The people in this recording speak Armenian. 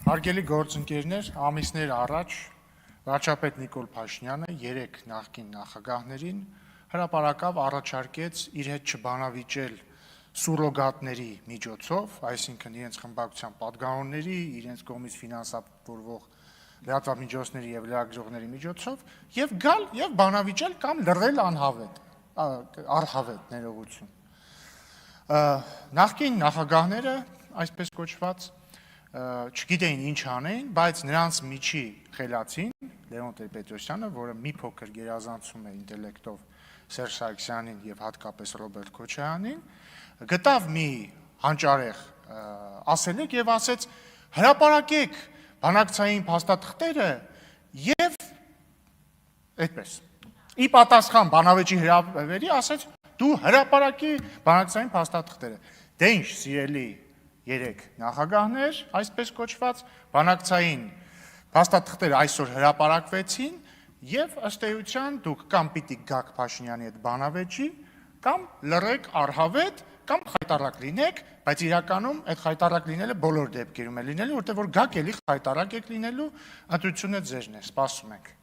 Հարգելի գործընկերներ, ամիսներ առաջ վարչապետ Նիկոլ Փաշինյանը 3 նախկին նախագահներին հրապարակավ առաջարկեց իր հետ չբանավիճել սուրոգատների միջոցով, այսինքն իրենց խմբակցության պատգամավորների, իրենց կողմից ֆինանսավորվող լրատվամիջոցների եւ լրագրողների միջոցով եւ գալ եւ բանավիճել կամ լռել առհավետ ներողություն։ Նախկին նախագահները, այսպես կոչված, չգիտեին ինչ անեին, բայց նրանց միջի խելացին Լևոն Տեր-Պետրոսյանը, որը մի փոքր գերազանցում է ինտելեկտով Սերժ Սարգսյանին եւ հատկապես Ռոբերտ Քոչարյանին, գտավ մի հանճարեղ ասելիք եւ ասեց. հրապարակեք բանակցային փաստաթղթերը եւ այդպես։ Ի պատասխան բանավեճի հրավերի ասեց. դու հրապարակի բանակցային փաստաթղթերը։ Դե ինչ, սիրելի 3 նախագահներ, այսպես կոչված, բանակցային փաստաթղթերը այսօր հրապարակվեցին եւ ըստ էության դուք կամ պիտի գաք Փաշինյանի հետ բանավեճի, կամ լռեք առհավետ, կամ խայտառակ լինեք, բայց իրականում այդ խայտառակ լինելը բոլոր դեպքերում է լինելու, որտեղ որ գաք էլի խայտառակ եք լինելու, ընտրությունը ձերն է, սպասում ենք։